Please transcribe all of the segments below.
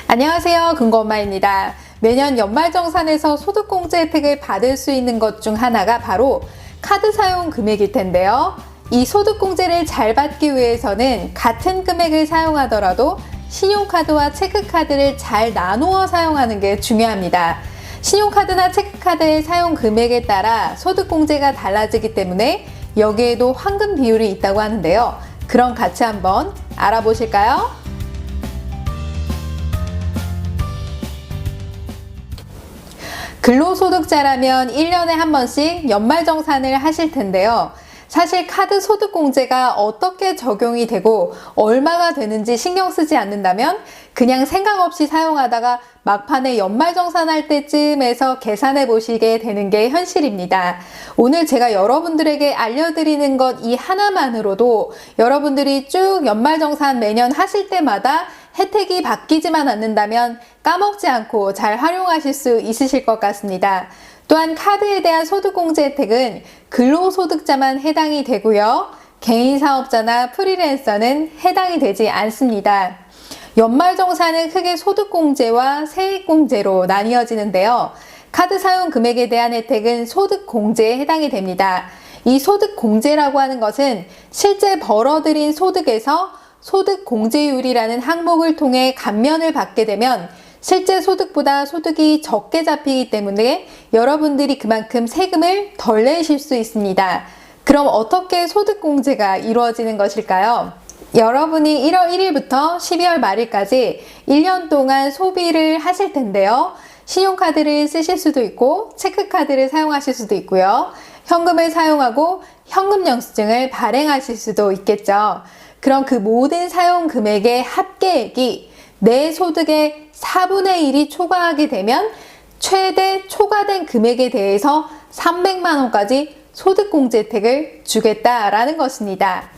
안녕하세요, 금고엄마입니다. 매년 연말정산에서 소득공제 혜택을 받을 수 있는 것 중 하나가 바로 카드 사용 금액일 텐데요. 이 소득공제를 잘 받기 위해서는 같은 금액을 사용하더라도 신용카드와 체크카드를 잘 나누어 사용하는 게 중요합니다. 신용카드나 체크카드의 사용 금액에 따라 소득공제가 달라지기 때문에 여기에도 황금 비율이 있다고 하는데요. 그럼 같이 한번 알아보실까요? 근로소득자라면 1년에 한 번씩 연말정산을 하실 텐데요. 사실 카드 소득공제가 어떻게 적용이 되고 얼마가 되는지 신경 쓰지 않는다면 그냥 생각 없이 사용하다가 막판에 연말정산할 때쯤에서 계산해 보시게 되는 게 현실입니다. 오늘 제가 여러분들에게 알려드리는 것 이 하나만으로도 여러분들이 쭉 연말정산 매년 하실 때마다 혜택이 바뀌지만 않는다면 까먹지 않고 잘 활용하실 수 있으실 것 같습니다. 또한 카드에 대한 소득공제 혜택은 근로소득자만 해당이 되고요. 개인사업자나 프리랜서는 해당이 되지 않습니다. 연말정산은 크게 소득공제와 세액공제로 나뉘어지는데요. 카드 사용 금액에 대한 혜택은 소득공제에 해당이 됩니다. 이 소득공제라고 하는 것은 실제 벌어들인 소득에서 소득공제율이라는 항목을 통해 감면을 받게 되면 실제 소득보다 소득이 적게 잡히기 때문에 여러분들이 그만큼 세금을 덜 내실 수 있습니다. 그럼 어떻게 소득공제가 이루어지는 것일까요? 여러분이 1월 1일부터 12월 말일까지 1년 동안 소비를 하실 텐데요. 신용카드를 쓰실 수도 있고 체크카드를 사용하실 수도 있고요. 현금을 사용하고 현금 영수증을 발행하실 수도 있겠죠. 그럼 그 모든 사용 금액의 합계액이 내 소득의 4분의 1이 초과하게 되면 최대 초과된 금액에 대해서 300만 원까지 소득공제 혜택을 주겠다라는 것입니다.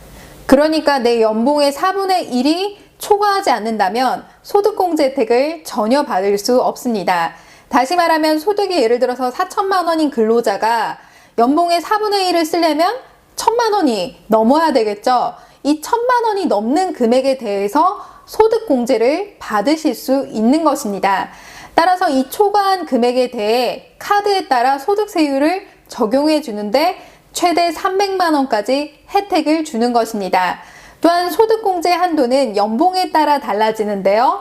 그러니까 내 연봉의 4분의 1이 초과하지 않는다면 소득공제 혜택을 전혀 받을 수 없습니다. 다시 말하면 소득이 예를 들어서 4천만 원인 근로자가 연봉의 4분의 1을 쓰려면 1,000만 원이 넘어야 되겠죠. 이 1,000만 원이 넘는 금액에 대해서 소득공제를 받으실 수 있는 것입니다. 따라서 이 초과한 금액에 대해 카드에 따라 소득세율을 적용해 주는데 최대 300만 원까지 혜택을 주는 것입니다. 또한 소득공제 한도는 연봉에 따라 달라지는데요.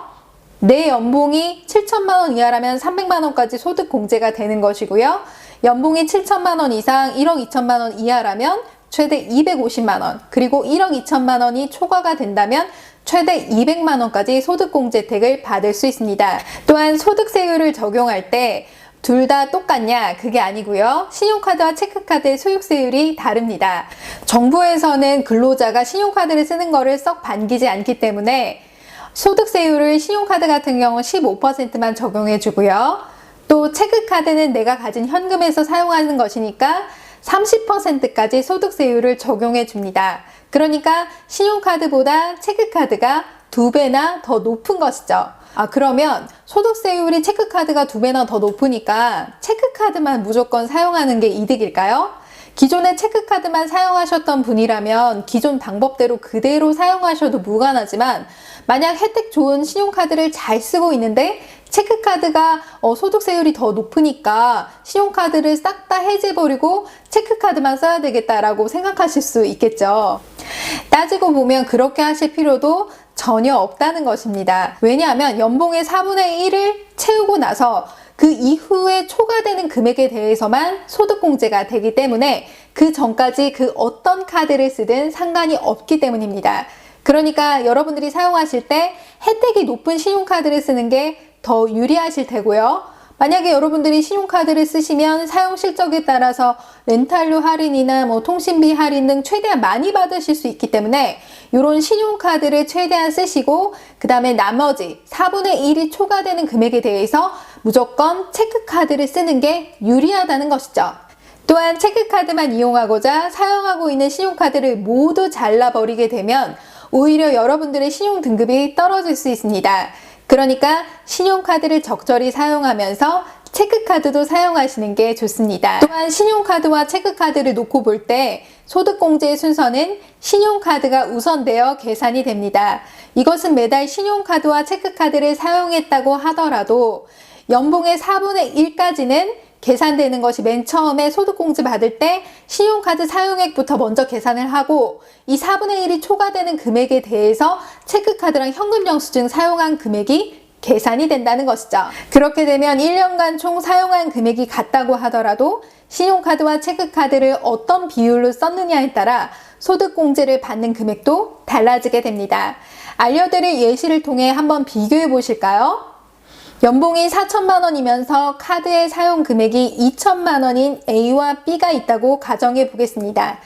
내 연봉이 7천만 원 이하라면 300만 원까지 소득공제가 되는 것이고요. 연봉이 7천만 원 이상 1억 2천만 원 이하라면 최대 250만 원, 그리고 1억 2천만 원이 초과가 된다면 최대 200만 원까지 소득공제 혜택을 받을 수 있습니다. 또한 소득세율을 적용할 때 둘 다 똑같냐? 그게 아니고요. 신용카드와 체크카드의 소득세율이 다릅니다. 정부에서는 근로자가 신용카드를 쓰는 거를 썩 반기지 않기 때문에 소득세율을 신용카드 같은 경우 15%만 적용해 주고요. 또 체크카드는 내가 가진 현금에서 사용하는 것이니까 30%까지 소득세율을 적용해 줍니다. 그러니까 신용카드보다 체크카드가 2배나 더 높은 것이죠. 그러면 소득세율이 체크카드가 2배나 더 높으니까 체크카드만 무조건 사용하는 게 이득일까요? 기존에 체크카드만 사용하셨던 분이라면 기존 방법대로 그대로 사용하셔도 무관하지만 만약 혜택 좋은 신용카드를 잘 쓰고 있는데 체크카드가 소득세율이 더 높으니까 신용카드를 싹 다 해제버리고 체크카드만 써야 되겠다라고 생각하실 수 있겠죠. 따지고 보면 그렇게 하실 필요도 전혀 없다는 것입니다. 왜냐하면 연봉의 4분의 1을 채우고 나서 그 이후에 초과되는 금액에 대해서만 소득공제가 되기 때문에 그 전까지 그 어떤 카드를 쓰든 상관이 없기 때문입니다. 그러니까 여러분들이 사용하실 때 혜택이 높은 신용카드를 쓰는 게 더 유리하실 테고요. 만약에 여러분들이 신용카드를 쓰시면 사용 실적에 따라서 렌탈료 할인이나 통신비 할인 등 최대한 많이 받으실 수 있기 때문에 이런 신용카드를 최대한 쓰시고 그 다음에 나머지 4분의 1이 초과되는 금액에 대해서 무조건 체크카드를 쓰는 게 유리하다는 것이죠. 또한 체크카드만 이용하고자 사용하고 있는 신용카드를 모두 잘라버리게 되면 오히려 여러분들의 신용 등급이 떨어질 수 있습니다. 그러니까 신용카드를 적절히 사용하면서 체크카드도 사용하시는 게 좋습니다. 또한 신용카드와 체크카드를 놓고 볼 때 소득공제의 순서는 신용카드가 우선되어 계산이 됩니다. 이것은 매달 신용카드와 체크카드를 사용했다고 하더라도 연봉의 4분의 1까지는 계산되는 것이 맨 처음에 소득공제 받을 때 신용카드 사용액부터 먼저 계산을 하고 이 4분의 1이 초과되는 금액에 대해서 체크카드랑 현금영수증 사용한 금액이 계산이 된다는 것이죠. 그렇게 되면 1년간 총 사용한 금액이 같다고 하더라도 신용카드와 체크카드를 어떤 비율로 썼느냐에 따라 소득공제를 받는 금액도 달라지게 됩니다. 알려드릴 예시를 통해 한번 비교해 보실까요? 연봉이 4천만 원이면서 카드의 사용 금액이 2천만 원인 A와 B가 있다고 가정해 보겠습니다.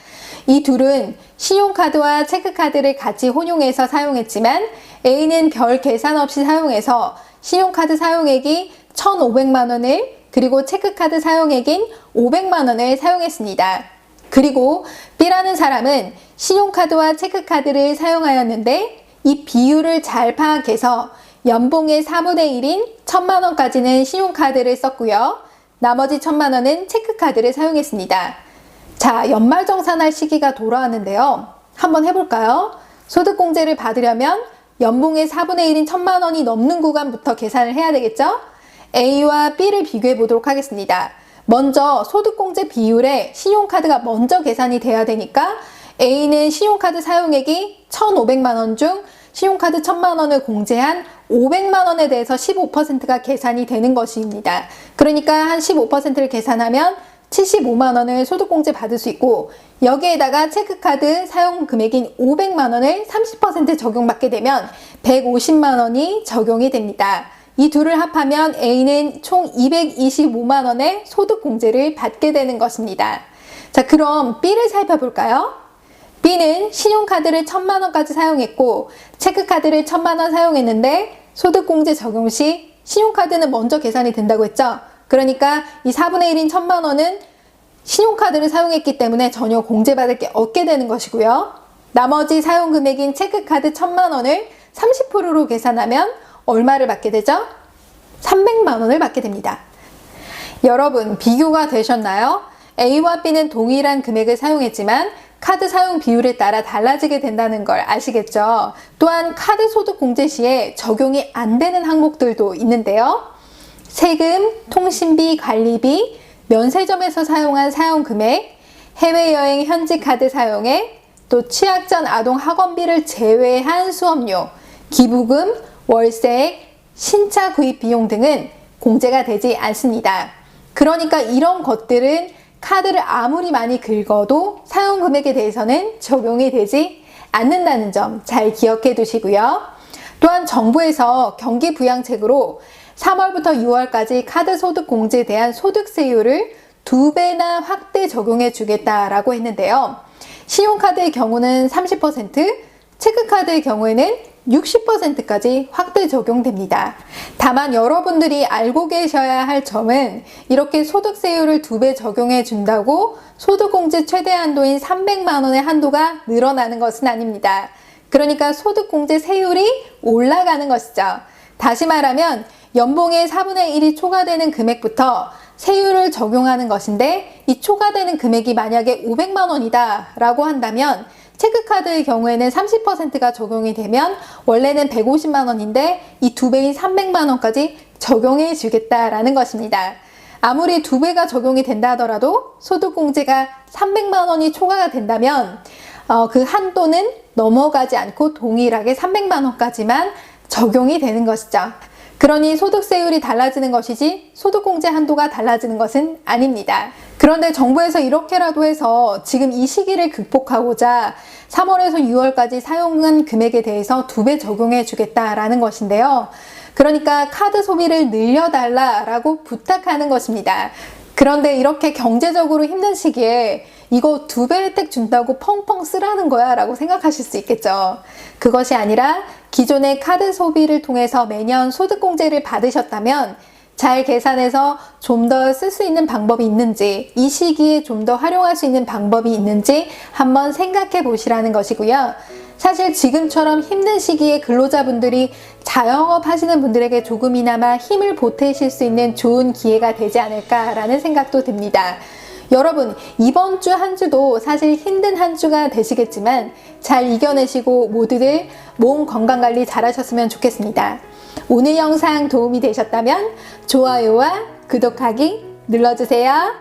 이 둘은 신용카드와 체크카드를 같이 혼용해서 사용했지만 A는 별 계산 없이 사용해서 신용카드 사용액이 1,500만 원을 그리고 체크카드 사용액인 500만 원을 사용했습니다. 그리고 B라는 사람은 신용카드와 체크카드를 사용하였는데 이 비율을 잘 파악해서 연봉의 4분의 1인 1,000만 원까지는 신용카드를 썼고요. 나머지 1,000만 원은 체크카드를 사용했습니다. 자, 연말정산할 시기가 돌아왔는데요. 한번 해볼까요? 소득공제를 받으려면 연봉의 4분의 1인 1,000만 원이 넘는 구간부터 계산을 해야 되겠죠? A와 B를 비교해 보도록 하겠습니다. 먼저 소득공제 비율에 신용카드가 먼저 계산이 돼야 되니까 A는 신용카드 사용액이 1,500만 원 중 신용카드 1,000만 원을 공제한 500만 원에 대해서 15%가 계산이 되는 것입니다. 그러니까 한 15%를 계산하면 75만 원을 소득공제 받을 수 있고 여기에다가 체크카드 사용 금액인 500만 원을 30% 적용받게 되면 150만 원이 적용이 됩니다. 이 둘을 합하면 A는 총 225만 원의 소득공제를 받게 되는 것입니다. 자, 그럼 B를 살펴볼까요? B는 신용카드를 1,000만 원까지 사용했고 체크카드를 1,000만 원 사용했는데 소득공제 적용 시 신용카드는 먼저 계산이 된다고 했죠? 그러니까 이 4분의 1인 1,000만 원은 신용카드를 사용했기 때문에 전혀 공제받을 게 없게 되는 것이고요. 나머지 사용 금액인 체크카드 1,000만 원을 30%로 계산하면 얼마를 받게 되죠? 300만 원을 받게 됩니다. 여러분, 비교가 되셨나요? A와 B는 동일한 금액을 사용했지만 카드 사용 비율에 따라 달라지게 된다는 걸 아시겠죠? 또한 카드 소득 공제 시에 적용이 안 되는 항목들도 있는데요. 세금, 통신비, 관리비, 면세점에서 사용한 사용 금액, 해외여행 현지 카드 사용액, 또 취약 전 아동 학원비를 제외한 수업료, 기부금, 월세, 신차 구입 비용 등은 공제가 되지 않습니다. 그러니까 이런 것들은 카드를 아무리 많이 긁어도 사용 금액에 대해서는 적용이 되지 않는다는 점 잘 기억해 두시고요. 또한 정부에서 경기부양책으로 3월부터 6월까지 카드 소득 공제에 대한 소득세율을 2배나 확대 적용해 주겠다라고 했는데요. 신용카드의 경우는 30%, 체크카드의 경우에는 60%까지 확대 적용됩니다. 다만 여러분들이 알고 계셔야 할 점은 이렇게 소득세율을 2배 적용해 준다고 소득공제 최대 한도인 300만 원의 한도가 늘어나는 것은 아닙니다. 그러니까 소득공제 세율이 올라가는 것이죠. 다시 말하면 연봉의 4분의 1이 초과되는 금액부터 세율을 적용하는 것인데 이 초과되는 금액이 만약에 500만 원이다 라고 한다면 체크카드의 경우에는 30%가 적용이 되면 원래는 150만 원인데 이 2배인 300만 원까지 적용해 주겠다라는 것입니다. 아무리 2배가 적용이 된다 하더라도 소득공제가 300만 원이 초과가 된다면 그 한도는 넘어가지 않고 동일하게 300만 원까지만 적용이 되는 것이죠. 그러니 소득세율이 달라지는 것이지 소득공제 한도가 달라지는 것은 아닙니다. 그런데 정부에서 이렇게라도 해서 지금 이 시기를 극복하고자 3월에서 6월까지 사용한 금액에 대해서 2배 적용해 주겠다라는 것인데요. 그러니까 카드 소비를 늘려달라라고 부탁하는 것입니다. 그런데 이렇게 경제적으로 힘든 시기에 이거 2배 혜택 준다고 펑펑 쓰라는 거야 라고 생각하실 수 있겠죠. 그것이 아니라 기존의 카드 소비를 통해서 매년 소득공제를 받으셨다면 잘 계산해서 좀 더 쓸 수 있는 방법이 있는지, 이 시기에 좀 더 활용할 수 있는 방법이 있는지 한번 생각해 보시라는 것이고요. 사실 지금처럼 힘든 시기에 근로자분들이 자영업 하시는 분들에게 조금이나마 힘을 보태실 수 있는 좋은 기회가 되지 않을까라는 생각도 듭니다. 여러분, 이번 주 한 주도 사실 힘든 한 주가 되시겠지만 잘 이겨내시고 모두들 몸 건강관리 잘 하셨으면 좋겠습니다. 오늘 영상 도움이 되셨다면 좋아요와 구독하기 눌러주세요.